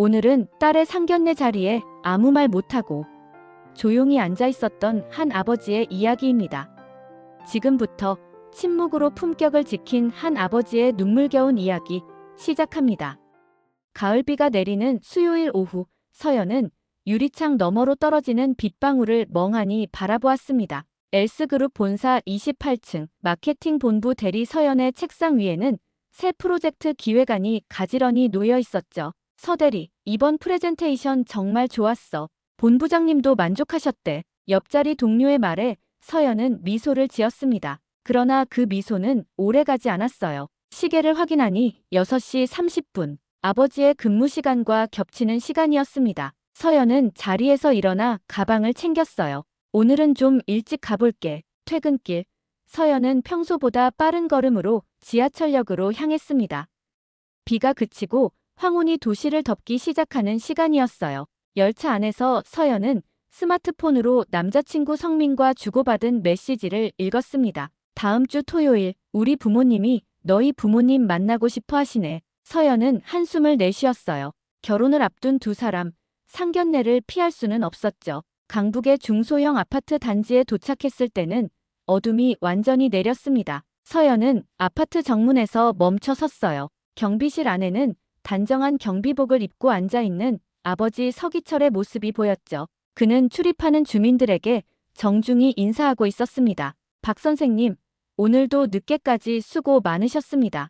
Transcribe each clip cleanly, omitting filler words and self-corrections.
오늘은 딸의 상견례 자리에 아무 말 못하고 조용히 앉아 있었던 한 아버지의 이야기입니다. 지금부터 침묵으로 품격을 지킨 한 아버지의 눈물겨운 이야기 시작합니다. 가을비가 내리는 수요일 오후, 서연은 유리창 너머로 떨어지는 빗방울을 멍하니 바라보았습니다. 엘스그룹 본사 28층 마케팅 본부 대리 서연의 책상 위에는 새 프로젝트 기획안이 가지런히 놓여 있었죠. 서대리, 이번 프레젠테이션 정말 좋았어. 본부장님도 만족하셨대. 옆자리 동료의 말에 서연은 미소를 지었습니다. 그러나 그 미소는 오래가지 않았어요. 시계를 확인하니 6시 30분. 아버지의 근무 시간과 겹치는 시간이었습니다. 서연은 자리에서 일어나 가방을 챙겼어요. 오늘은 좀 일찍 가볼게. 퇴근길. 서연은 평소보다 빠른 걸음으로 지하철역으로 향했습니다. 비가 그치고 황혼이 도시를 덮기 시작하는 시간이었어요. 열차 안에서 서연은 스마트폰으로 남자친구 성민과 주고받은 메시지를 읽었습니다. 다음 주 토요일 우리 부모님이 너희 부모님 만나고 싶어 하시네. 서연은 한숨을 내쉬었어요. 결혼을 앞둔 두 사람, 상견례를 피할 수는 없었죠. 강북의 중소형 아파트 단지에 도착했을 때는 어둠이 완전히 내렸습니다. 서연은 아파트 정문에서 멈춰 섰어요. 경비실 안에는 단정한 경비복을 입고 앉아있는 아버지 서기철의 모습이 보였죠. 그는 출입하는 주민들에게 정중히 인사하고 있었습니다. 박 선생님, 오늘도 늦게까지 수고 많으셨습니다.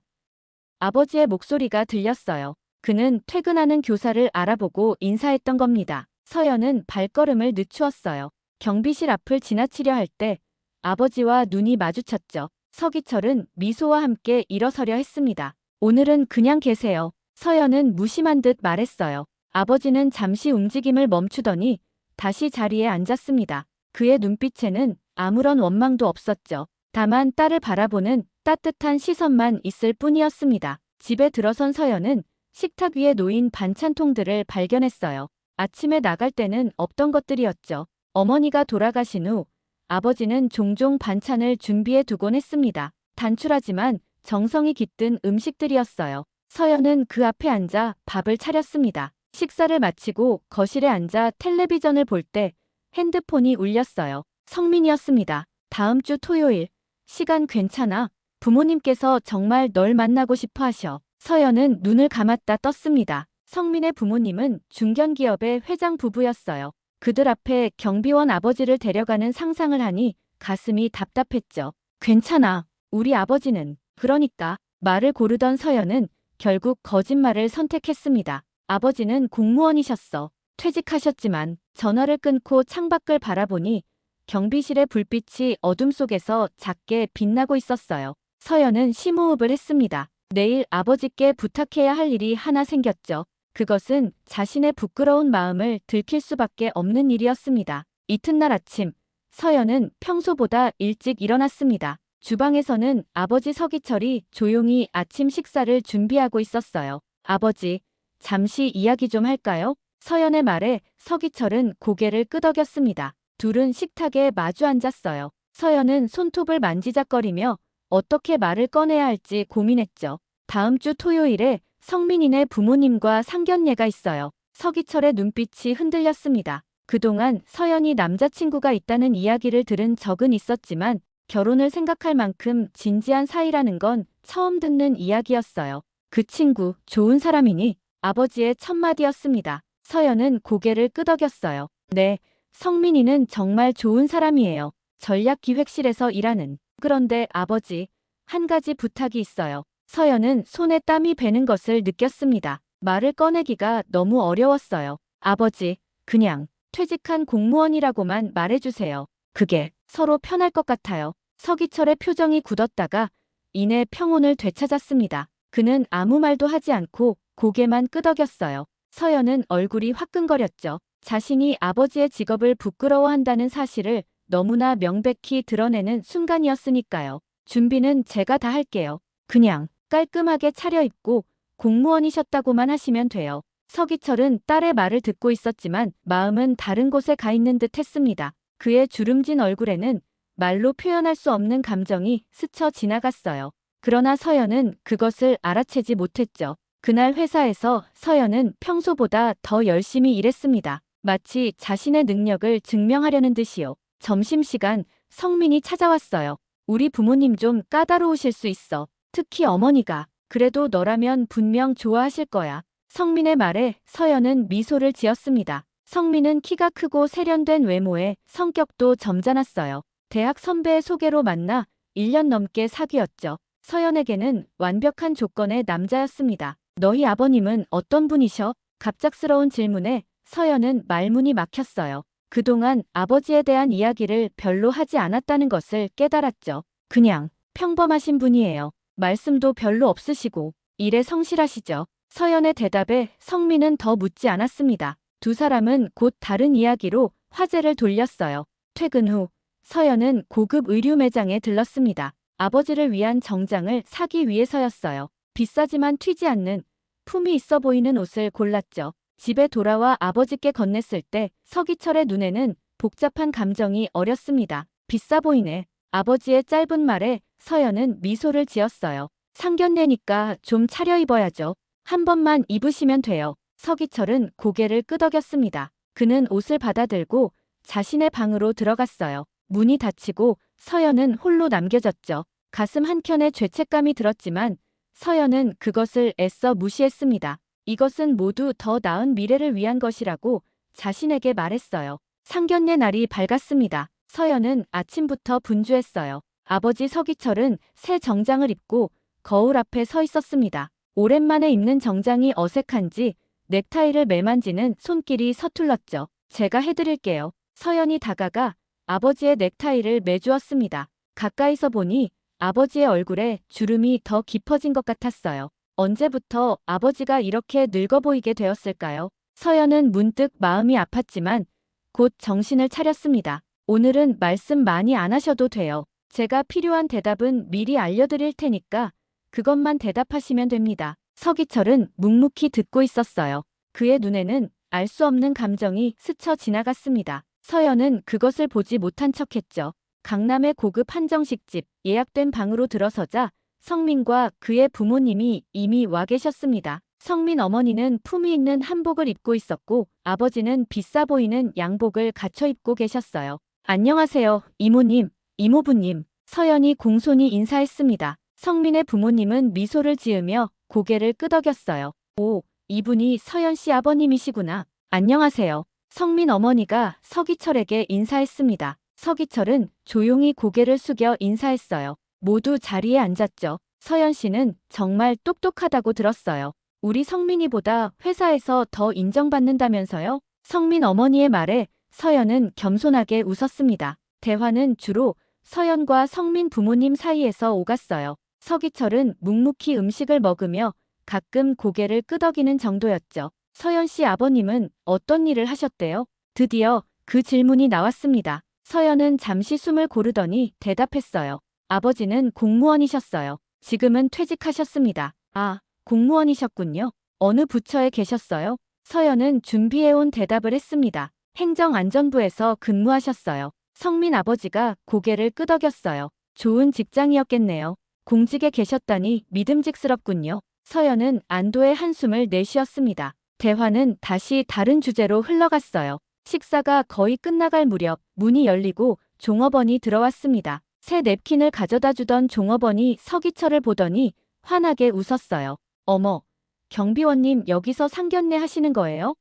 아버지의 목소리가 들렸어요. 그는 퇴근하는 교사를 알아보고 인사했던 겁니다. 서연은 발걸음을 늦추었어요. 경비실 앞을 지나치려 할 때 아버지와 눈이 마주쳤죠. 서기철은 미소와 함께 일어서려 했습니다. 오늘은 그냥 계세요. 서연은 무심한 듯 말했어요. 아버지는 잠시 움직임을 멈추더니 다시 자리에 앉았습니다. 그의 눈빛에는 아무런 원망도 없었죠. 다만 딸을 바라보는 따뜻한 시선만 있을 뿐이었습니다. 집에 들어선 서연은 식탁 위에 놓인 반찬통들을 발견했어요. 아침에 나갈 때는 없던 것들이었죠. 어머니가 돌아가신 후 아버지는 종종 반찬을 준비해 두곤 했습니다. 단출하지만 정성이 깃든 음식들이었어요. 서연은 그 앞에 앉아 밥을 차렸습니다. 식사를 마치고 거실에 앉아 텔레비전을 볼 때 핸드폰이 울렸어요. 성민이었습니다. 다음 주 토요일. 시간 괜찮아? 부모님께서 정말 널 만나고 싶어 하셔. 서연은 눈을 감았다 떴습니다. 성민의 부모님은 중견기업의 회장 부부였어요. 그들 앞에 경비원 아버지를 데려가는 상상을 하니 가슴이 답답했죠. 괜찮아. 우리 아버지는. 그러니까 말을 고르던 서연은 결국 거짓말을 선택했습니다. 아버지는 공무원이셨어. 퇴직하셨지만 전화를 끊고 창밖을 바라보니 경비실의 불빛이 어둠 속에서 작게 빛나고 있었어요. 서연은 심호흡을 했습니다. 내일 아버지께 부탁해야 할 일이 하나 생겼죠. 그것은 자신의 부끄러운 마음을 들킬 수밖에 없는 일이었습니다. 이튿날 아침, 서연은 평소보다 일찍 일어났습니다. 주방에서는 아버지 서기철이 조용히 아침 식사를 준비하고 있었어요. 아버지, 잠시 이야기 좀 할까요? 서연의 말에 서기철은 고개를 끄덕였습니다. 둘은 식탁에 마주 앉았어요. 서연은 손톱을 만지작거리며 어떻게 말을 꺼내야 할지 고민했죠. 다음 주 토요일에 성민이네 부모님과 상견례가 있어요. 서기철의 눈빛이 흔들렸습니다. 그동안 서연이 남자친구가 있다는 이야기를 들은 적은 있었지만 결혼을 생각할 만큼 진지한 사이라는 건 처음 듣는 이야기였어요. 그 친구, 좋은 사람이니? 아버지의 첫마디였습니다. 서연은 고개를 끄덕였어요. 네, 성민이는 정말 좋은 사람이에요. 전략기획실에서 일하는. 그런데 아버지, 한 가지 부탁이 있어요. 서연은 손에 땀이 배는 것을 느꼈습니다. 말을 꺼내기가 너무 어려웠어요. 아버지, 그냥 퇴직한 공무원이라고만 말해주세요. 그게 서로 편할 것 같아요. 서기철의 표정이 굳었다가 이내 평온을 되찾았습니다. 그는 아무 말도 하지 않고 고개만 끄덕였어요. 서연은 얼굴이 화끈거렸죠. 자신이 아버지의 직업을 부끄러워한다는 사실을 너무나 명백히 드러내는 순간이었으니까요. 준비는 제가 다 할게요. 그냥 깔끔하게 차려입고 공무원이셨다고만 하시면 돼요. 서기철은 딸의 말을 듣고 있었지만 마음은 다른 곳에 가 있는 듯 했습니다. 그의 주름진 얼굴에는 말로 표현할 수 없는 감정이 스쳐 지나갔어요. 그러나 서연은 그것을 알아채지 못했죠. 그날 회사에서 서연은 평소보다 더 열심히 일했습니다. 마치 자신의 능력을 증명하려는 듯이요. 점심시간 성민이 찾아왔어요. 우리 부모님 좀 까다로우실 수 있어. 특히 어머니가. 그래도 너라면 분명 좋아하실 거야. 성민의 말에 서연은 미소를 지었습니다. 성민은 키가 크고 세련된 외모에 성격도 점잖았어요. 대학 선배의 소개로 만나 1년 넘게 사귀었죠. 서연에게는 완벽한 조건의 남자였습니다. 너희 아버님은 어떤 분이셔? 갑작스러운 질문에 서연은 말문이 막혔어요. 그동안 아버지에 대한 이야기를 별로 하지 않았다는 것을 깨달았죠. 그냥 평범하신 분이에요. 말씀도 별로 없으시고 일에 성실하시죠. 서연의 대답에 성민은 더 묻지 않았습니다. 두 사람은 곧 다른 이야기로 화제를 돌렸어요. 퇴근 후 서연은 고급 의류 매장에 들렀습니다. 아버지를 위한 정장을 사기 위해서였어요. 비싸지만 튀지 않는 품이 있어 보이는 옷을 골랐죠. 집에 돌아와 아버지께 건넸을 때 서기철의 눈에는 복잡한 감정이 어렸습니다. 비싸 보이네. 아버지의 짧은 말에 서연은 미소를 지었어요. 상견례니까 좀 차려입어야죠. 한 번만 입으시면 돼요. 서기철은 고개를 끄덕였습니다. 그는 옷을 받아들고 자신의 방으로 들어갔어요. 문이 닫히고 서연은 홀로 남겨졌죠. 가슴 한켠에 죄책감이 들었지만 서연은 그것을 애써 무시했습니다. 이것은 모두 더 나은 미래를 위한 것이라고 자신에게 말했어요. 상견례 날이 밝았습니다. 서연은 아침부터 분주했어요. 아버지 서기철은 새 정장을 입고 거울 앞에 서 있었습니다. 오랜만에 입는 정장이 어색한지 넥타이를 매만지는 손길이 서툴렀죠. 제가 해드릴게요. 서연이 다가가 아버지의 넥타이를 매주었습니다. 가까이서 보니 아버지의 얼굴에 주름이 더 깊어진 것 같았어요. 언제부터 아버지가 이렇게 늙어 보이게 되었을까요? 서연은 문득 마음이 아팠지만 곧 정신을 차렸습니다. 오늘은 말씀 많이 안 하셔도 돼요. 제가 필요한 대답은 미리 알려드릴 테니까 그것만 대답하시면 됩니다. 서기철은 묵묵히 듣고 있었어요. 그의 눈에는 알 수 없는 감정이 스쳐 지나갔습니다. 서연은 그것을 보지 못한 척했죠. 강남의 고급 한정식집 예약된 방으로 들어서자 성민과 그의 부모님이 이미 와 계셨습니다. 성민 어머니는 품위 있는 한복을 입고 있었고 아버지는 비싸 보이는 양복을 갖춰 입고 계셨어요. 안녕하세요, 이모님, 이모부님. 서연이 공손히 인사했습니다. 성민의 부모님은 미소를 지으며 고개를 끄덕였어요. 오, 이분이 서연 씨 아버님이시구나. 안녕하세요. 성민 어머니가 서기철에게 인사했습니다. 서기철은 조용히 고개를 숙여 인사했어요. 모두 자리에 앉았죠. 서연 씨는 정말 똑똑하다고 들었어요. 우리 성민이보다 회사에서 더 인정받는다면서요? 성민 어머니의 말에 서연은 겸손하게 웃었습니다. 대화는 주로 서연과 성민 부모님 사이에서 오갔어요. 서기철은 묵묵히 음식을 먹으며 가끔 고개를 끄덕이는 정도였죠. 서연 씨 아버님은 어떤 일을 하셨대요? 드디어 그 질문이 나왔습니다. 서연은 잠시 숨을 고르더니 대답했어요. 아버지는 공무원이셨어요. 지금은 퇴직하셨습니다. 아, 공무원이셨군요. 어느 부처에 계셨어요? 서연은 준비해온 대답을 했습니다. 행정안전부에서 근무하셨어요. 성민 아버지가 고개를 끄덕였어요. 좋은 직장이었겠네요. 공직에 계셨다니 믿음직스럽군요. 서연은 안도의 한숨을 내쉬었습니다. 대화는 다시 다른 주제로 흘러갔어요. 식사가 거의 끝나갈 무렵 문이 열리고 종업원이 들어왔습니다. 새 냅킨을 가져다 주던 종업원이 서기철을 보더니 환하게 웃었어요. 어머, 경비원님 여기서 상견례 하시는 거예요?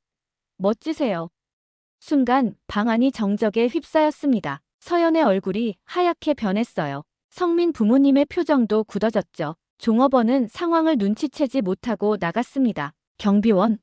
멋지세요. 순간 방 안이 정적에 휩싸였습니다. 서연의 얼굴이 하얗게 변했어요. 성민 부모님의 표정도 굳어졌죠. 종업원은 상황을 눈치채지 못하고 나갔습니다. 경비원?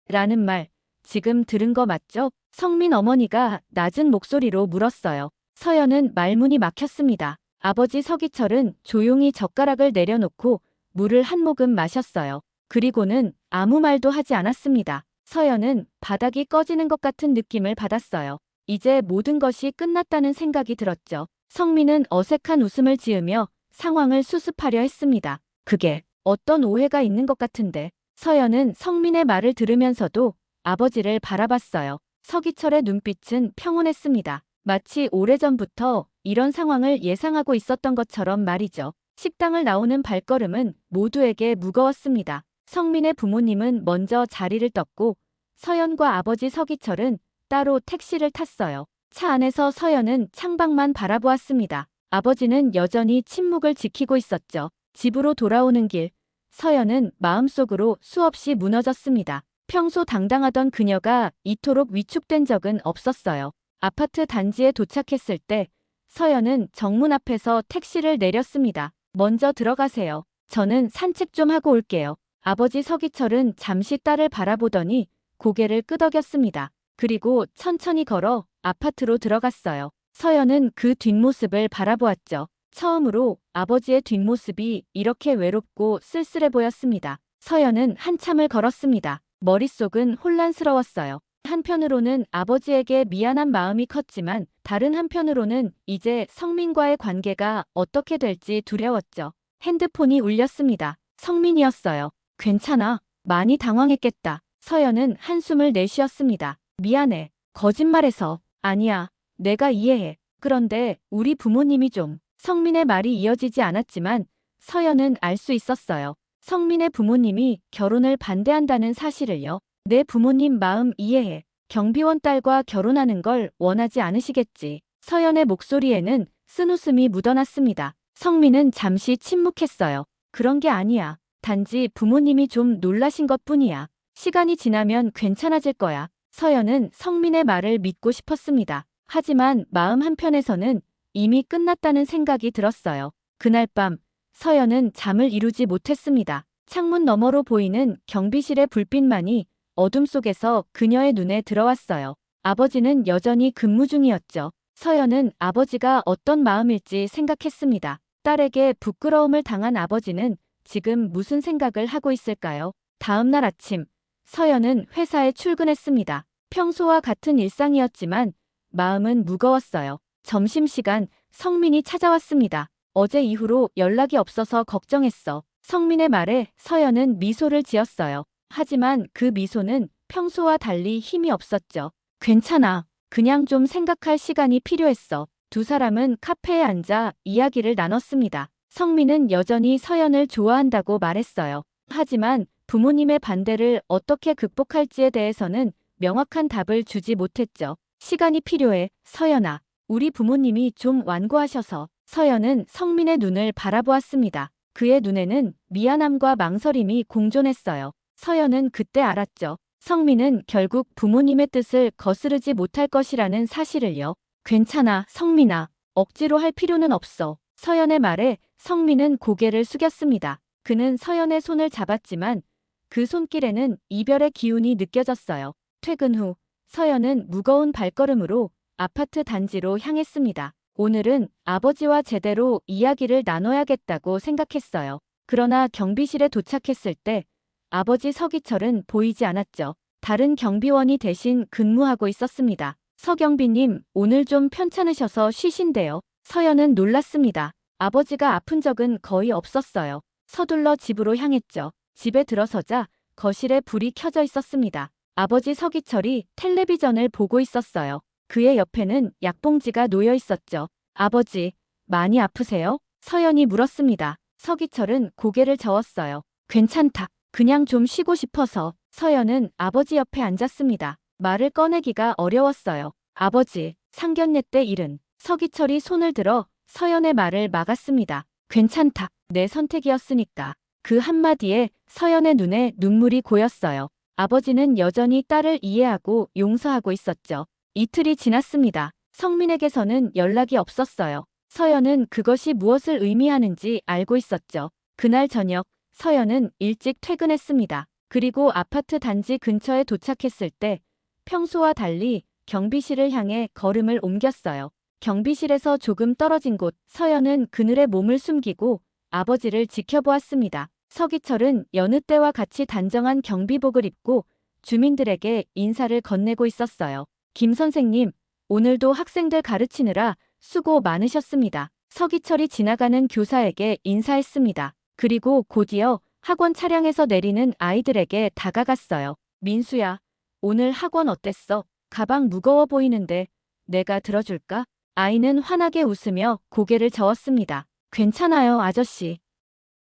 라는 말, 지금 들은 거 맞죠? 성민 어머니가 낮은 목소리로 물었어요. 서연은 말문이 막혔습니다. 아버지 서기철은 조용히 젓가락을 내려놓고 물을 한 모금 마셨어요. 그리고는 아무 말도 하지 않았습니다. 서연은 바닥이 꺼지는 것 같은 느낌을 받았어요. 이제 모든 것이 끝났다는 생각이 들었죠. 성민은 어색한 웃음을 지으며 상황을 수습하려 했습니다. 그게 어떤 오해가 있는 것 같은데. 서연은 성민의 말을 들으면서도 아버지를 바라봤어요. 서기철의 눈빛은 평온했습니다. 마치 오래전부터 이런 상황을 예상하고 있었던 것처럼 말이죠. 식당을 나오는 발걸음은 모두에게 무거웠습니다. 성민의 부모님은 먼저 자리를 떴고 서연과 아버지 서기철은 따로 택시를 탔어요. 차 안에서 서연은 창밖만 바라보았습니다. 아버지는 여전히 침묵을 지키고 있었죠. 집으로 돌아오는 길, 서연은 마음속으로 수없이 무너졌습니다. 평소 당당하던 그녀가 이토록 위축된 적은 없었어요. 아파트 단지에 도착했을 때 서연은 정문 앞에서 택시를 내렸습니다. 먼저 들어가세요. 저는 산책 좀 하고 올게요. 아버지 서기철은 잠시 딸을 바라보더니 고개를 끄덕였습니다. 그리고 천천히 걸어 아파트로 들어갔어요. 서연은 그 뒷모습을 바라보았죠. 처음으로 아버지의 뒷모습이 이렇게 외롭고 쓸쓸해 보였습니다. 서연은 한참을 걸었습니다. 머릿속은 혼란스러웠어요. 한편으로는 아버지에게 미안한 마음이 컸지만 다른 한편으로는 이제 성민과의 관계가 어떻게 될지 두려웠죠. 핸드폰이 울렸습니다. 성민이었어요. 괜찮아. 많이 당황했겠다. 서연은 한숨을 내쉬었습니다. 미안해. 거짓말해서. 아니야. 내가 이해해. 그런데 우리 부모님이 좀. 성민의 말이 이어지지 않았지만 서연은 알 수 있었어요. 성민의 부모님이 결혼을 반대한다는 사실을요. 내 부모님 마음 이해해. 경비원 딸과 결혼하는 걸 원하지 않으시겠지. 서연의 목소리에는 쓴웃음이 묻어났습니다. 성민은 잠시 침묵했어요. 그런 게 아니야. 단지 부모님이 좀 놀라신 것뿐이야. 시간이 지나면 괜찮아질 거야. 서연은 성민의 말을 믿고 싶었습니다. 하지만 마음 한편에서는 이미 끝났다는 생각이 들었어요. 그날 밤 서연은 잠을 이루지 못했습니다. 창문 너머로 보이는 경비실의 불빛만이 어둠 속에서 그녀의 눈에 들어왔어요. 아버지는 여전히 근무 중이었죠. 서연은 아버지가 어떤 마음일지 생각했습니다. 딸에게 부끄러움을 당한 아버지는 지금 무슨 생각을 하고 있을까요? 다음 날 아침, 서연은 회사에 출근했습니다. 평소와 같은 일상이었지만 마음은 무거웠어요. 점심시간 성민이 찾아왔습니다. 어제 이후로 연락이 없어서 걱정했어. 성민의 말에 서연은 미소를 지었어요. 하지만 그 미소는 평소와 달리 힘이 없었죠. 괜찮아. 그냥 좀 생각할 시간이 필요했어. 두 사람은 카페에 앉아 이야기를 나눴습니다. 성민은 여전히 서연을 좋아한다고 말했어요. 하지만 부모님의 반대를 어떻게 극복할지에 대해서는 명확한 답을 주지 못했죠. 시간이 필요해, 서연아. 우리 부모님이 좀 완고하셔서. 서연은 성민의 눈을 바라보았습니다. 그의 눈에는 미안함과 망설임이 공존했어요. 서연은 그때 알았죠. 성민은 결국 부모님의 뜻을 거스르지 못할 것이라는 사실을요. 괜찮아, 성민아. 억지로 할 필요는 없어. 서연의 말에 성민은 고개를 숙였습니다. 그는 서연의 손을 잡았지만 그 손길에는 이별의 기운이 느껴졌어요. 퇴근 후 서연은 무거운 발걸음으로 아파트 단지로 향했습니다. 오늘은 아버지와 제대로 이야기를 나눠야겠다고 생각했어요. 그러나 경비실에 도착했을 때 아버지 서기철은 보이지 않았죠. 다른 경비원이 대신 근무하고 있었습니다. 서경비님, 오늘 좀 편찮으셔서 쉬신대요. 서연은 놀랐습니다. 아버지가 아픈 적은 거의 없었어요. 서둘러 집으로 향했죠. 집에 들어서자 거실에 불이 켜져 있었습니다. 아버지 서기철이 텔레비전을 보고 있었어요. 그의 옆에는 약봉지가 놓여 있었죠. 아버지, 많이 아프세요? 서연이 물었습니다. 서기철은 고개를 저었어요. 괜찮다. 그냥 좀 쉬고 싶어서. 서연은 아버지 옆에 앉았습니다. 말을 꺼내기가 어려웠어요. 아버지, 상견례 때 일은. 서기철이 손을 들어 서연의 말을 막았습니다. 괜찮다. 내 선택이었으니까. 그 한마디에 서연의 눈에 눈물이 고였어요. 아버지는 여전히 딸을 이해하고 용서하고 있었죠. 이틀이 지났습니다. 성민에게서는 연락이 없었어요. 서연은 그것이 무엇을 의미하는지 알고 있었죠. 그날 저녁, 서연은 일찍 퇴근했습니다. 그리고 아파트 단지 근처에 도착했을 때 평소와 달리 경비실을 향해 걸음을 옮겼어요. 경비실에서 조금 떨어진 곳, 서연은 그늘에 몸을 숨기고 아버지를 지켜보았습니다. 서기철은 여느 때와 같이 단정한 경비복을 입고 주민들에게 인사를 건네고 있었어요. 김 선생님, 오늘도 학생들 가르치느라 수고 많으셨습니다. 서기철이 지나가는 교사에게 인사했습니다. 그리고 곧이어 학원 차량에서 내리는 아이들에게 다가갔어요. 민수야, 오늘 학원 어땠어? 가방 무거워 보이는데 내가 들어줄까? 아이는 환하게 웃으며 고개를 저었습니다. 괜찮아요, 아저씨.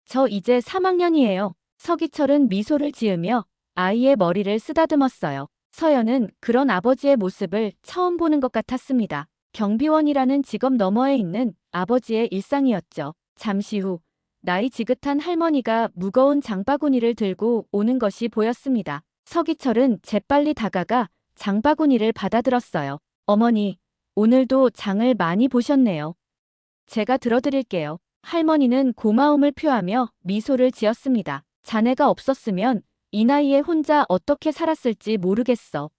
저 이제 3학년이에요. 서기철은 미소를 지으며 아이의 머리를 쓰다듬었어요. 서연은 그런 아버지의 모습을 처음 보는 것 같았습니다. 경비원이라는 직업 너머에 있는 아버지의 일상이었죠. 잠시 후 나이 지긋한 할머니가 무거운 장바구니를 들고 오는 것이 보였습니다. 서기철은 재빨리 다가가 장바구니를 받아들었어요. 어머니, 오늘도 장을 많이 보셨네요. 제가 들어드릴게요. 할머니는 고마움을 표하며 미소를 지었습니다. 자네가 없었으면 이 나이에 혼자 어떻게 살았을지 모르겠어.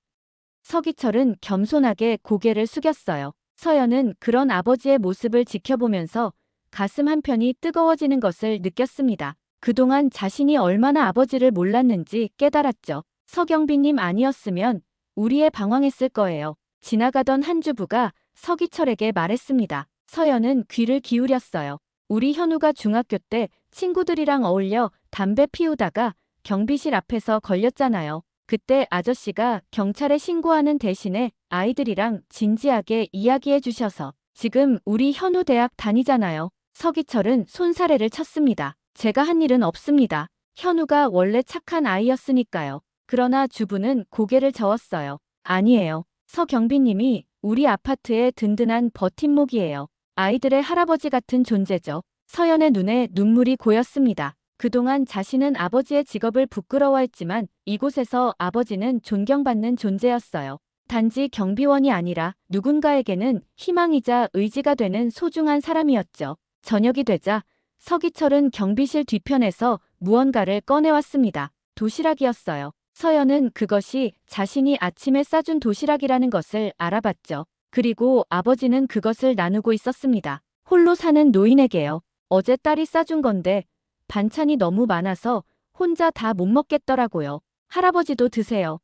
서기철은 겸손하게 고개를 숙였어요. 서연은 그런 아버지의 모습을 지켜보면서 가슴 한편이 뜨거워지는 것을 느꼈습니다. 그동안 자신이 얼마나 아버지를 몰랐는지 깨달았죠. 서경비님 아니었으면 우리의 방황했을 거예요. 지나가던 한 주부가 서기철에게 말했습니다. 서연은 귀를 기울였어요. 우리 현우가 중학교 때 친구들이랑 어울려 담배 피우다가 경비실 앞에서 걸렸잖아요. 그때 아저씨가 경찰에 신고하는 대신에 아이들이랑 진지하게 이야기해 주셔서 지금 우리 현우 대학 다니잖아요. 서기철은 손사래를 쳤습니다. 제가 한 일은 없습니다. 현우가 원래 착한 아이였으니까요. 그러나 주부는 고개를 저었어요. 아니에요. 서경비님이 우리 아파트의 든든한 버팀목이에요. 아이들의 할아버지 같은 존재죠. 서연의 눈에 눈물이 고였습니다. 그동안 자신은 아버지의 직업을 부끄러워했지만 이곳에서 아버지는 존경받는 존재였어요. 단지 경비원이 아니라 누군가에게는 희망이자 의지가 되는 소중한 사람이었죠. 저녁이 되자 서기철은 경비실 뒤편에서 무언가를 꺼내왔습니다. 도시락이었어요. 서연은 그것이 자신이 아침에 싸준 도시락이라는 것을 알아봤죠. 그리고 아버지는 그것을 나누고 있었습니다. 홀로 사는 노인에게요. 어제 딸이 싸준 건데 반찬이 너무 많아서 혼자 다 못 먹겠더라고요. 할아버지도 드세요.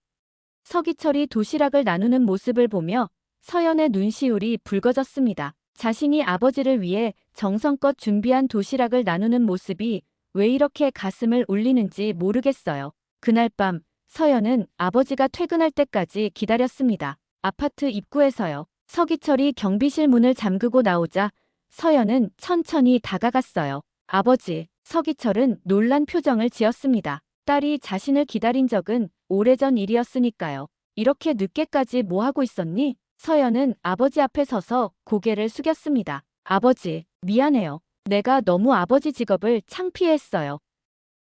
서기철이 도시락을 나누는 모습을 보며 서연의 눈시울이 붉어졌습니다. 자신이 아버지를 위해 정성껏 준비한 도시락을 나누는 모습이 왜 이렇게 가슴을 울리는지 모르겠어요. 그날 밤 서연은 아버지가 퇴근할 때까지 기다렸습니다. 아파트 입구에서요. 서기철이 경비실 문을 잠그고 나오자 서연은 천천히 다가갔어요. 아버지, 서기철은 놀란 표정을 지었습니다. 딸이 자신을 기다린 적은 오래전 일이었으니까요. 이렇게 늦게까지 뭐 하고 있었니? 서연은 아버지 앞에 서서 고개를 숙였습니다. 아버지, 미안해요. 내가 너무 아버지 직업을 창피했어요.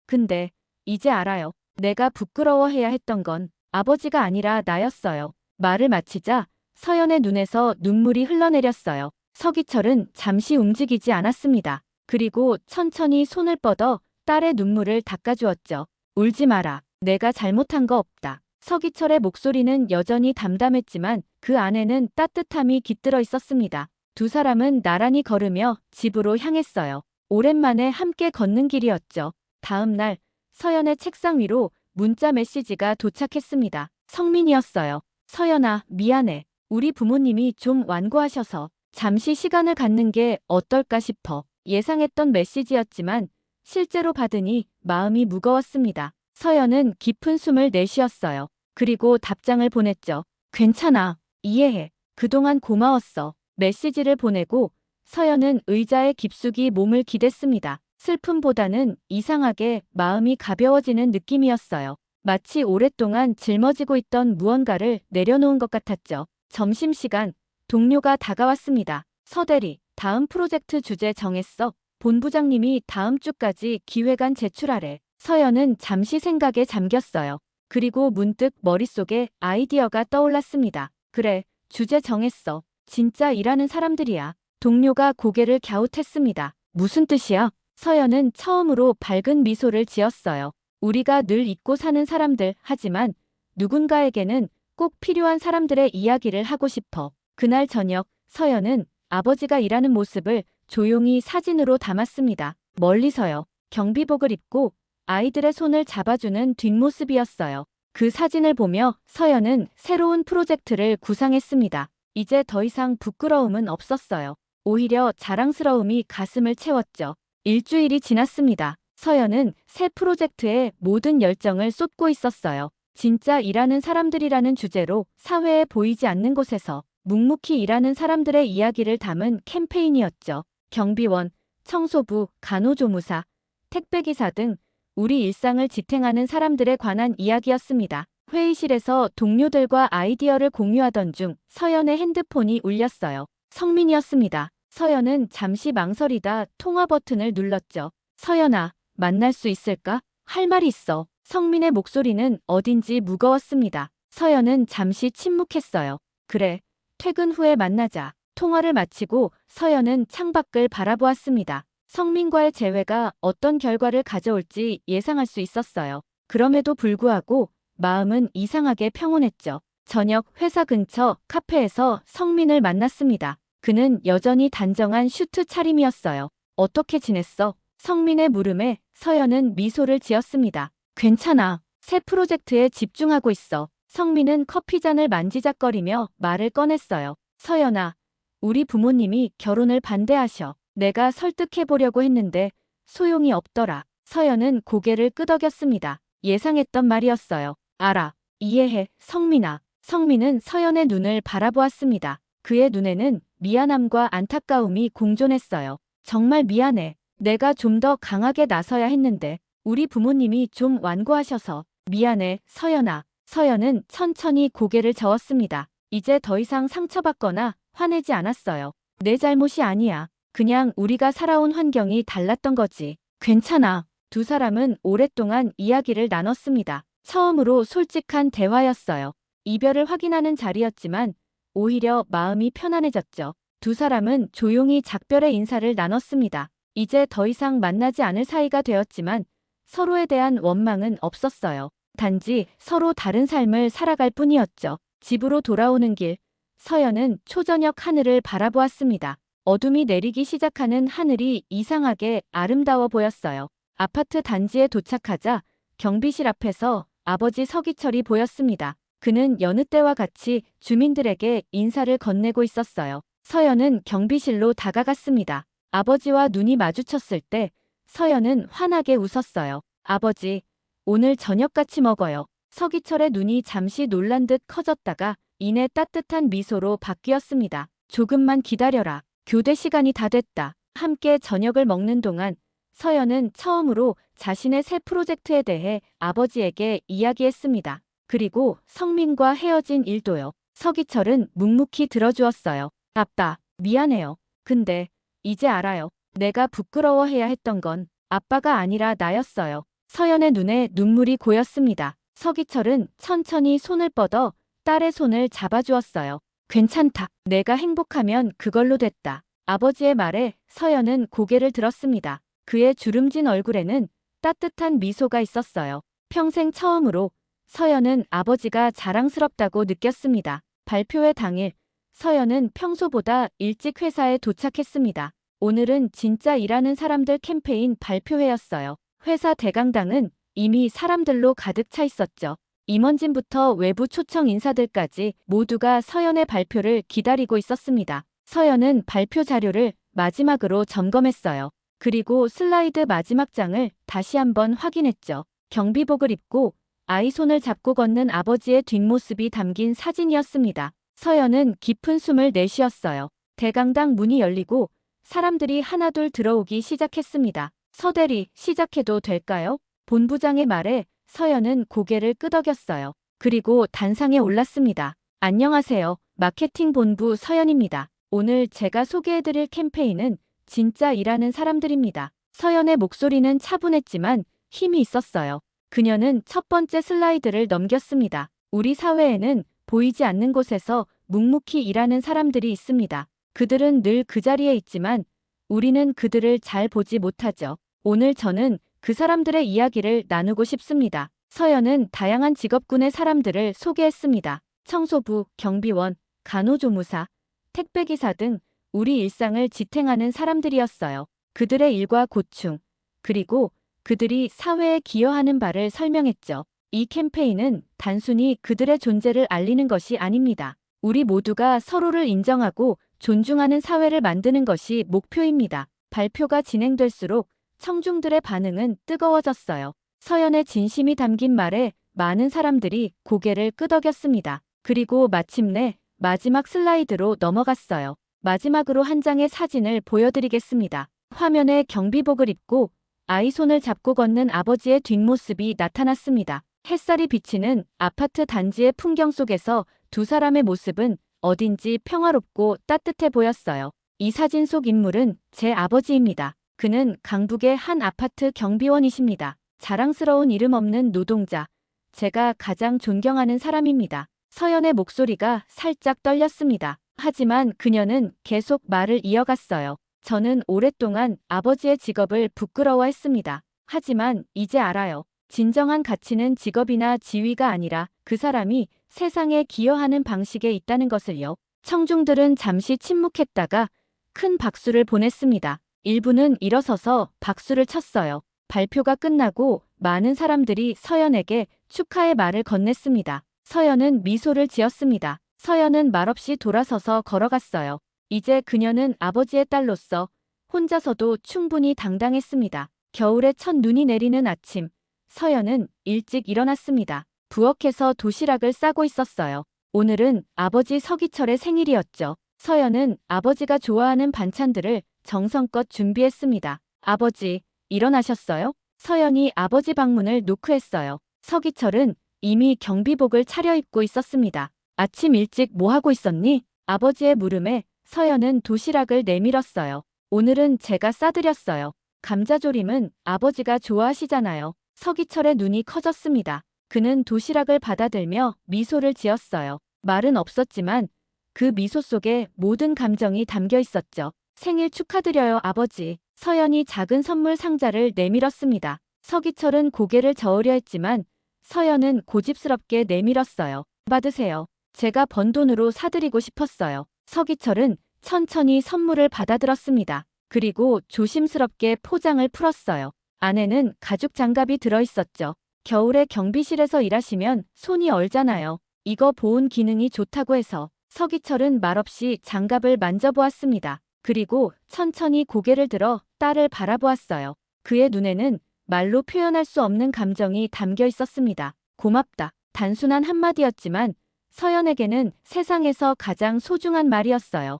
근데 이제 알아요. 내가 부끄러워해야 했던 건 아버지가 아니라 나였어요. 말을 마치자 서연의 눈에서 눈물이 흘러내렸어요. 서기철은 잠시 움직이지 않았습니다. 그리고 천천히 손을 뻗어 딸의 눈물을 닦아주었죠. 울지 마라. 내가 잘못한 거 없다. 서기철의 목소리는 여전히 담담했지만 그 안에는 따뜻함이 깃들어 있었습니다. 두 사람은 나란히 걸으며 집으로 향했어요. 오랜만에 함께 걷는 길이었죠. 다음 날 서연의 책상 위로 문자 메시지가 도착했습니다. 성민이었어요. 서연아, 미안해. 우리 부모님이 좀 완고하셔서 잠시 시간을 갖는 게 어떨까 싶어. 예상했던 메시지였지만 실제로 받으니 마음이 무거웠습니다. 서연은 깊은 숨을 내쉬었어요. 그리고 답장을 보냈죠. 괜찮아. 이해해. 그동안 고마웠어. 메시지를 보내고 서연은 의자에 깊숙이 몸을 기댔습니다. 슬픔보다는 이상하게 마음이 가벼워지는 느낌이었어요. 마치 오랫동안 짊어지고 있던 무언가를 내려놓은 것 같았죠. 점심시간, 동료가 다가왔습니다. 서대리, 다음 프로젝트 주제 정했어. 본부장님이 다음 주까지 기획안 제출하래. 서연은 잠시 생각에 잠겼어요. 그리고 문득 머릿속에 아이디어가 떠올랐습니다. 그래, 주제 정했어. 진짜 일하는 사람들이야. 동료가 고개를 갸웃했습니다. 무슨 뜻이야? 서연은 처음으로 밝은 미소를 지었어요. 우리가 늘 잊고 사는 사람들, 하지만 누군가에게는 꼭 필요한 사람들의 이야기를 하고 싶어. 그날 저녁, 서연은 아버지가 일하는 모습을 조용히 사진으로 담았습니다. 멀리서요. 경비복을 입고 아이들의 손을 잡아주는 뒷모습이었어요. 그 사진을 보며 서연은 새로운 프로젝트를 구상했습니다. 이제 더 이상 부끄러움은 없었어요. 오히려 자랑스러움이 가슴을 채웠죠. 일주일이 지났습니다. 서연은 새 프로젝트에 모든 열정을 쏟고 있었어요. 진짜 일하는 사람들이라는 주제로 사회에 보이지 않는 곳에서 묵묵히 일하는 사람들의 이야기를 담은 캠페인이었죠. 경비원, 청소부, 간호조무사, 택배기사 등 우리 일상을 지탱하는 사람들에 관한 이야기였습니다. 회의실에서 동료들과 아이디어를 공유하던 중 서연의 핸드폰이 울렸어요. 성민이었습니다. 서연은 잠시 망설이다 통화 버튼을 눌렀죠. 서연아, 만날 수 있을까? 할 말이 있어. 성민의 목소리는 어딘지 무거웠습니다. 서연은 잠시 침묵했어요. 그래, 퇴근 후에 만나자. 통화를 마치고 서연은 창밖을 바라보았습니다. 성민과의 재회가 어떤 결과를 가져올지 예상할 수 있었어요. 그럼에도 불구하고 마음은 이상하게 평온했죠. 저녁 회사 근처 카페에서 성민을 만났습니다. 그는 여전히 단정한 슈트 차림이었어요. 어떻게 지냈어? 성민의 물음에 서연은 미소를 지었습니다. 괜찮아. 새 프로젝트에 집중하고 있어. 성민은 커피잔을 만지작거리며 말을 꺼냈어요. 서연아, 우리 부모님이 결혼을 반대하셔. 내가 설득해보려고 했는데 소용이 없더라. 서연은 고개를 끄덕였습니다. 예상했던 말이었어요. 알아. 이해해. 성민아. 성민은 서연의 눈을 바라보았습니다. 그의 눈에는 미안함과 안타까움이 공존했어요. 정말 미안해. 내가 좀 더 강하게 나서야 했는데 우리 부모님이 좀 완고하셔서 미안해. 서연아. 서연은 천천히 고개를 저었습니다. 이제 더 이상 상처받거나 화내지 않았어요. 내 잘못이 아니야. 그냥 우리가 살아온 환경이 달랐던 거지. 괜찮아. 두 사람은 오랫동안 이야기를 나눴습니다. 처음으로 솔직한 대화였어요. 이별을 확인하는 자리였지만 오히려 마음이 편안해졌죠. 두 사람은 조용히 작별의 인사를 나눴습니다. 이제 더 이상 만나지 않을 사이가 되었지만 서로에 대한 원망은 없었어요. 단지 서로 다른 삶을 살아갈 뿐이었죠. 집으로 돌아오는 길, 서연은 초저녁 하늘을 바라보았습니다. 어둠이 내리기 시작하는 하늘이 이상하게 아름다워 보였어요. 아파트 단지에 도착하자 경비실 앞에서 아버지 서기철이 보였습니다. 그는 여느 때와 같이 주민들에게 인사를 건네고 있었어요. 서연은 경비실로 다가갔습니다. 아버지와 눈이 마주쳤을 때 서연은 환하게 웃었어요. 아버지, 오늘 저녁 같이 먹어요. 서기철의 눈이 잠시 놀란 듯 커졌다가 이내 따뜻한 미소로 바뀌었습니다. 조금만 기다려라. 교대 시간이 다 됐다. 함께 저녁을 먹는 동안 서연은 처음으로 자신의 새 프로젝트에 대해 아버지에게 이야기했습니다. 그리고 성민과 헤어진 일도요. 서기철은 묵묵히 들어주었어요. 아빠, 미안해요. 근데 이제 알아요. 내가 부끄러워해야 했던 건 아빠가 아니라 나였어요. 서연의 눈에 눈물이 고였습니다. 서기철은 천천히 손을 뻗어 딸의 손을 잡아주었어요. 괜찮다. 내가 행복하면 그걸로 됐다. 아버지의 말에 서연은 고개를 들었습니다. 그의 주름진 얼굴에는 따뜻한 미소가 있었어요. 평생 처음으로 서연은 아버지가 자랑스럽다고 느꼈습니다. 발표회 당일, 서연은 평소보다 일찍 회사에 도착했습니다. 오늘은 진짜 일하는 사람들 캠페인 발표회였어요. 회사 대강당은 이미 사람들로 가득 차 있었죠. 임원진부터 외부 초청 인사들까지 모두가 서연의 발표를 기다리고 있었습니다. 서연은 발표 자료를 마지막으로 점검했어요. 그리고 슬라이드 마지막 장을 다시 한번 확인했죠. 경비복을 입고 아이 손을 잡고 걷는 아버지의 뒷모습이 담긴 사진이었습니다. 서연은 깊은 숨을 내쉬었어요. 대강당 문이 열리고 사람들이 하나둘 들어오기 시작했습니다. 서대리, 시작해도 될까요? 본부장의 말에 서연은 고개를 끄덕였어요. 그리고 단상에 올랐습니다. 안녕하세요. 마케팅 본부 서연입니다. 오늘 제가 소개해드릴 캠페인은 진짜 일하는 사람들입니다. 서연의 목소리는 차분했지만 힘이 있었어요. 그녀는 첫 번째 슬라이드를 넘겼습니다. 우리 사회에는 보이지 않는 곳에서 묵묵히 일하는 사람들이 있습니다. 그들은 늘 그 자리에 있지만 우리는 그들을 잘 보지 못하죠. 오늘 저는 그 사람들의 이야기를 나누고 싶습니다. 서연은 다양한 직업군의 사람들을 소개했습니다. 청소부, 경비원, 간호조무사, 택배기사 등 우리 일상을 지탱하는 사람들이었어요. 그들의 일과 고충, 그리고 그들이 사회에 기여하는 바를 설명했죠. 이 캠페인은 단순히 그들의 존재를 알리는 것이 아닙니다. 우리 모두가 서로를 인정하고 존중하는 사회를 만드는 것이 목표입니다. 발표가 진행될수록 청중들의 반응은 뜨거워졌어요. 서연의 진심이 담긴 말에 많은 사람들이 고개를 끄덕였습니다. 그리고 마침내 마지막 슬라이드로 넘어갔어요. 마지막으로 한 장의 사진을 보여드리겠습니다. 화면에 경비복을 입고 아이 손을 잡고 걷는 아버지의 뒷모습이 나타났습니다. 햇살이 비치는 아파트 단지의 풍경 속에서 두 사람의 모습은 어딘지 평화롭고 따뜻해 보였어요. 이 사진 속 인물은 제 아버지입니다. 그는 강북의 한 아파트 경비원이십니다. 자랑스러운 이름 없는 노동자. 제가 가장 존경하는 사람입니다. 서연의 목소리가 살짝 떨렸습니다. 하지만 그녀는 계속 말을 이어갔어요. 저는 오랫동안 아버지의 직업을 부끄러워했습니다. 하지만 이제 알아요. 진정한 가치는 직업이나 지위가 아니라 그 사람이 세상에 기여하는 방식에 있다는 것을요. 청중들은 잠시 침묵했다가 큰 박수를 보냈습니다. 일부는 일어서서 박수를 쳤어요. 발표가 끝나고 많은 사람들이 서연에게 축하의 말을 건넸습니다. 서연은 미소를 지었습니다. 서연은 말없이 돌아서서 걸어갔어요. 이제 그녀는 아버지의 딸로서 혼자서도 충분히 당당했습니다. 겨울에 첫 눈이 내리는 아침, 서연은 일찍 일어났습니다. 부엌에서 도시락을 싸고 있었어요. 오늘은 아버지 서기철의 생일이었죠. 서연은 아버지가 좋아하는 반찬들을 정성껏 준비했습니다. 아버지, 일어나셨어요? 서연이 아버지 방문을 노크했어요. 서기철은 이미 경비복을 차려입고 있었습니다. 아침 일찍 뭐 하고 있었니? 아버지의 물음에 서연은 도시락을 내밀었어요. 오늘은 제가 싸드렸어요. 감자조림은 아버지가 좋아하시잖아요. 서기철의 눈이 커졌습니다. 그는 도시락을 받아들며 미소를 지었어요. 말은 없었지만 그 미소 속에 모든 감정이 담겨 있었죠. 생일 축하드려요, 아버지. 서연이 작은 선물 상자를 내밀었습니다. 서기철은 고개를 저으려 했지만 서연은 고집스럽게 내밀었어요. 받으세요. 제가 번 돈으로 사드리고 싶었어요. 서기철은 천천히 선물을 받아들었습니다. 그리고 조심스럽게 포장을 풀었어요. 안에는 가죽 장갑이 들어있었죠. 겨울에 경비실에서 일하시면 손이 얼잖아요. 이거 보온 기능이 좋다고 해서 서기철은 말없이 장갑을 만져보았습니다. 그리고 천천히 고개를 들어 딸을 바라보았어요. 그의 눈에는 말로 표현할 수 없는 감정이 담겨 있었습니다. 고맙다. 단순한 한마디였지만 서연에게는 세상에서 가장 소중한 말이었어요.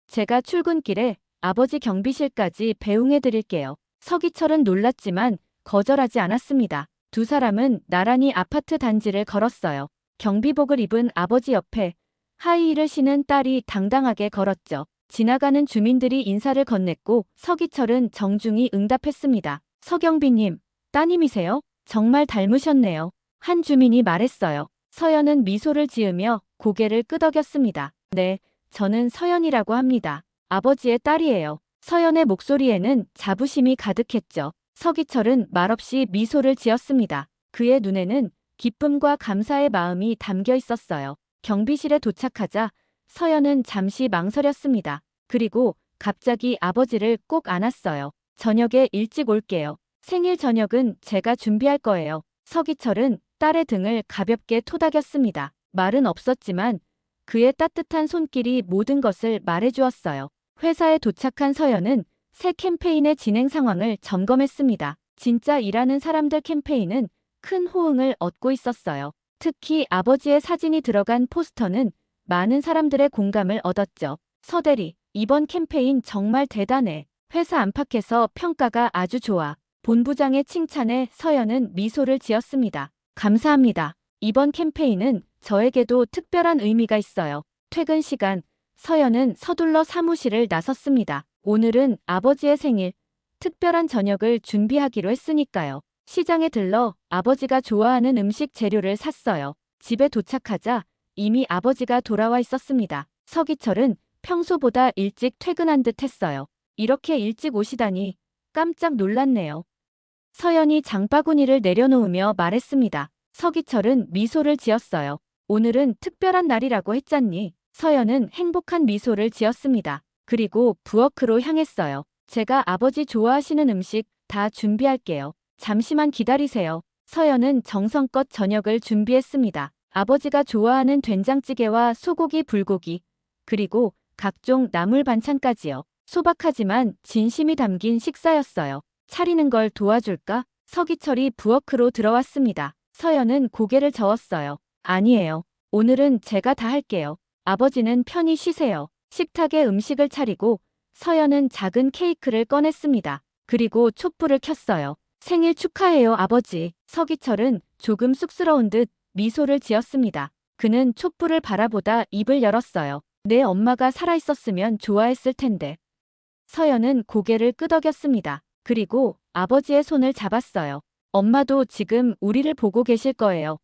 제가 출근길에 아버지 경비실까지 배웅해 드릴게요. 서기철은 놀랐지만 거절하지 않았습니다. 두 사람은 나란히 아파트 단지를 걸었어요. 경비복을 입은 아버지 옆에 하이힐을 신은 딸이 당당하게 걸었죠. 지나가는 주민들이 인사를 건넸고 서기철은 정중히 응답했습니다. 서경비님, 따님이세요? 정말 닮으셨네요. 한 주민이 말했어요. 서연은 미소를 지으며 고개를 끄덕였습니다. 네, 저는 서연이라고 합니다. 아버지의 딸이에요. 서연의 목소리에는 자부심이 가득했죠. 서기철은 말없이 미소를 지었습니다. 그의 눈에는 기쁨과 감사의 마음이 담겨 있었어요. 경비실에 도착하자 서연은 잠시 망설였습니다. 그리고 갑자기 아버지를 꼭 안았어요. 저녁에 일찍 올게요. 생일 저녁은 제가 준비할 거예요. 서기철은 딸의 등을 가볍게 토닥였습니다. 말은 없었지만 그의 따뜻한 손길이 모든 것을 말해주었어요. 회사에 도착한 서연은 새 캠페인의 진행 상황을 점검했습니다. 진짜 일하는 사람들 캠페인은 큰 호응을 얻고 있었어요. 특히 아버지의 사진이 들어간 포스터는 많은 사람들의 공감을 얻었죠. 서대리, 이번 캠페인 정말 대단해. 회사 안팎에서 평가가 아주 좋아. 본부장의 칭찬에 서연은 미소를 지었습니다. 감사합니다. 이번 캠페인은 저에게도 특별한 의미가 있어요. 퇴근 시간, 서연은 서둘러 사무실을 나섰습니다. 오늘은 아버지의 생일, 특별한 저녁을 준비하기로 했으니까요. 시장에 들러 아버지가 좋아하는 음식 재료를 샀어요. 집에 도착하자 이미 아버지가 돌아와 있었습니다. 서기철은 평소보다 일찍 퇴근한 듯 했어요. 이렇게 일찍 오시다니 깜짝 놀랐네요. 서연이 장바구니를 내려놓으며 말했습니다. 서기철은 미소를 지었어요. 오늘은 특별한 날이라고 했잖니. 서연은 행복한 미소를 지었습니다. 그리고 부엌으로 향했어요. 제가 아버지 좋아하시는 음식 다 준비할게요. 잠시만 기다리세요. 서연은 정성껏 저녁을 준비했습니다. 아버지가 좋아하는 된장찌개와 소고기 불고기, 그리고 각종 나물 반찬까지요. 소박하지만 진심이 담긴 식사였어요. 차리는 걸 도와줄까? 서기철이 부엌으로 들어왔습니다. 서연은 고개를 저었어요. 아니에요. 오늘은 제가 다 할게요. 아버지는 편히 쉬세요. 식탁에 음식을 차리고 서연은 작은 케이크를 꺼냈습니다. 그리고 촛불을 켰어요. 생일 축하해요, 아버지. 서기철은 조금 쑥스러운 듯 미소를 지었습니다. 그는 촛불을 바라보다 입을 열었어요. 내 엄마가 살아있었으면 좋아했을 텐데. 서연은 고개를 끄덕였습니다. 그리고 아버지의 손을 잡았어요. 엄마도 지금 우리를 보고 계실 거예요.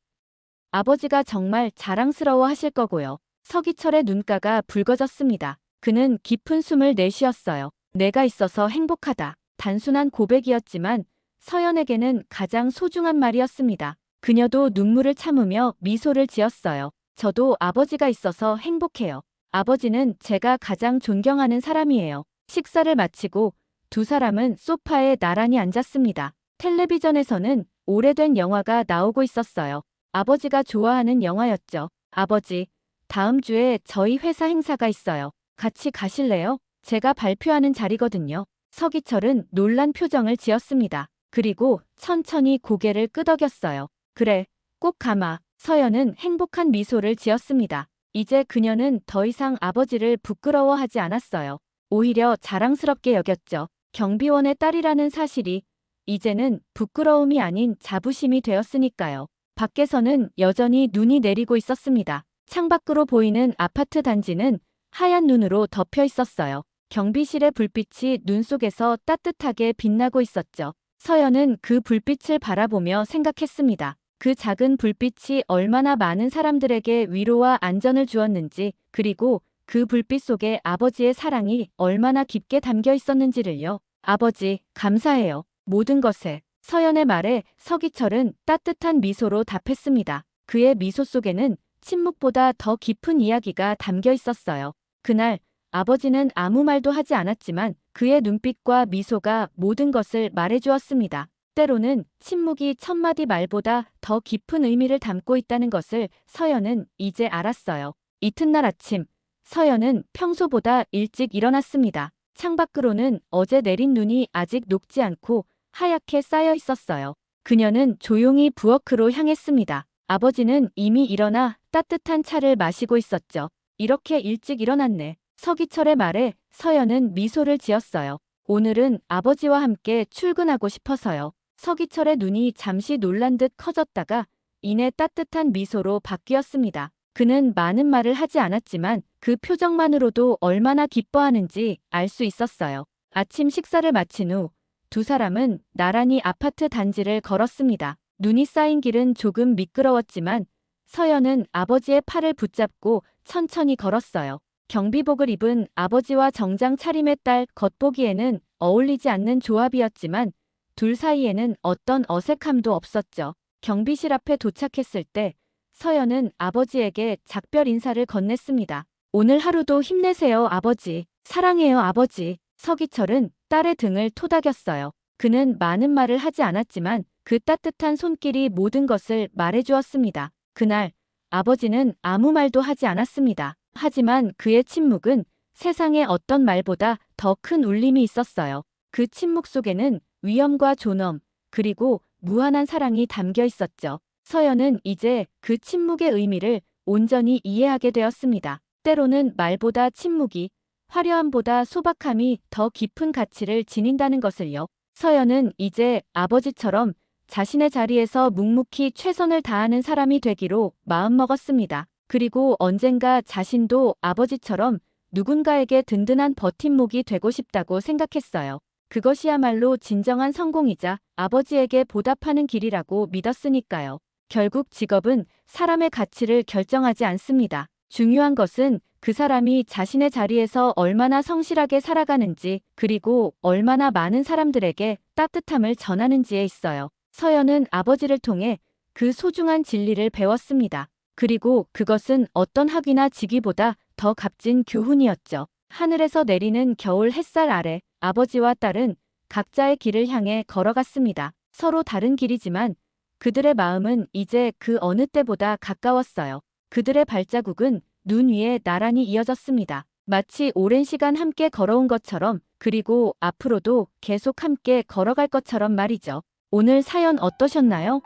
아버지가 정말 자랑스러워 하실 거고요. 서기철의 눈가가 붉어졌습니다. 그는 깊은 숨을 내쉬었어요. 내가 있어서 행복하다. 단순한 고백이었지만 서연에게는 가장 소중한 말이었습니다. 그녀도 눈물을 참으며 미소를 지었어요. 저도 아버지가 있어서 행복해요. 아버지는 제가 가장 존경하는 사람이에요. 식사를 마치고 두 사람은 소파에 나란히 앉았습니다. 텔레비전에서는 오래된 영화가 나오고 있었어요. 아버지가 좋아하는 영화였죠. 아버지, 다음 주에 저희 회사 행사가 있어요. 같이 가실래요? 제가 발표하는 자리거든요. 서기철은 놀란 표정을 지었습니다. 그리고 천천히 고개를 끄덕였어요. 그래, 꼭 가마. 서연은 행복한 미소를 지었습니다. 이제 그녀는 더 이상 아버지를 부끄러워하지 않았어요. 오히려 자랑스럽게 여겼죠. 경비원의 딸이라는 사실이 이제는 부끄러움이 아닌 자부심이 되었으니까요. 밖에서는 여전히 눈이 내리고 있었습니다. 창밖으로 보이는 아파트 단지는 하얀 눈으로 덮여 있었어요. 경비실의 불빛이 눈 속에서 따뜻하게 빛나고 있었죠. 서연은 그 불빛을 바라보며 생각했습니다. 그 작은 불빛이 얼마나 많은 사람들에게 위로와 안전을 주었는지, 그리고 그 불빛 속에 아버지의 사랑이 얼마나 깊게 담겨 있었는지를요. 아버지, 감사해요. 모든 것에. 서연의 말에 서기철은 따뜻한 미소로 답했습니다. 그의 미소 속에는 침묵보다 더 깊은 이야기가 담겨 있었어요. 그날 아버지는 아무 말도 하지 않았지만 그의 눈빛과 미소가 모든 것을 말해주었습니다. 때로는 침묵이 천마디 말보다 더 깊은 의미를 담고 있다는 것을 서연은 이제 알았어요. 이튿날 아침, 서연은 평소보다 일찍 일어났습니다. 창밖으로는 어제 내린 눈이 아직 녹지 않고 하얗게 쌓여 있었어요. 그녀는 조용히 부엌으로 향했습니다. 아버지는 이미 일어나 따뜻한 차를 마시고 있었죠. 이렇게 일찍 일어났네. 서기철의 말에 서연은 미소를 지었어요. 오늘은 아버지와 함께 출근하고 싶어서요. 서기철의 눈이 잠시 놀란 듯 커졌다가 이내 따뜻한 미소로 바뀌었습니다. 그는 많은 말을 하지 않았지만 그 표정만으로도 얼마나 기뻐하는지 알 수 있었어요. 아침 식사를 마친 후 두 사람은 나란히 아파트 단지를 걸었습니다. 눈이 쌓인 길은 조금 미끄러웠지만 서연은 아버지의 팔을 붙잡고 천천히 걸었어요. 경비복을 입은 아버지와 정장 차림의 딸 겉보기에는 어울리지 않는 조합이었지만 둘 사이에는 어떤 어색함도 없었죠. 경비실 앞에 도착했을 때 서연은 아버지에게 작별 인사를 건넸습니다. 오늘 하루도 힘내세요, 아버지. 사랑해요, 아버지. 서기철은 딸의 등을 토닥였어요. 그는 많은 말을 하지 않았지만 그 따뜻한 손길이 모든 것을 말해주었습니다. 그날 아버지는 아무 말도 하지 않았습니다. 하지만 그의 침묵은 세상의 어떤 말보다 더 큰 울림이 있었어요. 그 침묵 속에는 위엄과 존엄, 그리고 무한한 사랑이 담겨 있었죠. 서연은 이제 그 침묵의 의미를 온전히 이해하게 되었습니다. 때로는 말보다 침묵이, 화려함보다 소박함이 더 깊은 가치를 지닌다는 것을요. 서연은 이제 아버지처럼 자신의 자리에서 묵묵히 최선을 다하는 사람이 되기로 마음먹었습니다. 그리고 언젠가 자신도 아버지처럼 누군가에게 든든한 버팀목이 되고 싶다고 생각했어요. 그것이야말로 진정한 성공이자 아버지에게 보답하는 길이라고 믿었으니까요. 결국 직업은 사람의 가치를 결정하지 않습니다. 중요한 것은 그 사람이 자신의 자리에서 얼마나 성실하게 살아가는지, 그리고 얼마나 많은 사람들에게 따뜻함을 전하는지에 있어요. 서연은 아버지를 통해 그 소중한 진리를 배웠습니다. 그리고 그것은 어떤 학위나 직위보다 더 값진 교훈이었죠. 하늘에서 내리는 겨울 햇살 아래 아버지와 딸은 각자의 길을 향해 걸어갔습니다. 서로 다른 길이지만 그들의 마음은 이제 그 어느 때보다 가까웠어요. 그들의 발자국은 눈 위에 나란히 이어졌습니다. 마치 오랜 시간 함께 걸어온 것처럼, 그리고 앞으로도 계속 함께 걸어갈 것처럼 말이죠. 오늘 사연 어떠셨나요?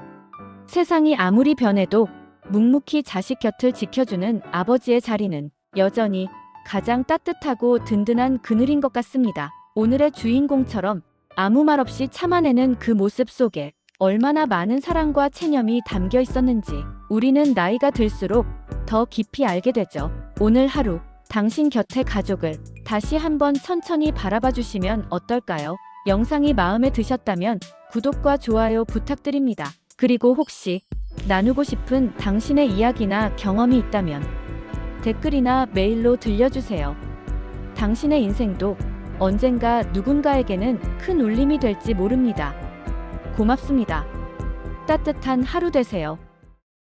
세상이 아무리 변해도 묵묵히 자식 곁을 지켜주는 아버지의 자리는 여전히 가장 따뜻하고 든든한 그늘인 것 같습니다. 오늘의 주인공처럼 아무 말 없이 참아내는 그 모습 속에 얼마나 많은 사랑과 체념이 담겨 있었는지 우리는 나이가 들수록 더 깊이 알게 되죠. 오늘 하루 당신 곁의 가족을 다시 한번 천천히 바라봐 주시면 어떨까요? 영상이 마음에 드셨다면 구독과 좋아요 부탁드립니다. 그리고 혹시 나누고 싶은 당신의 이야기나 경험이 있다면 댓글이나 메일로 들려주세요. 당신의 인생도 언젠가 누군가에게는 큰 울림이 될지 모릅니다. 고맙습니다. 따뜻한 하루 되세요.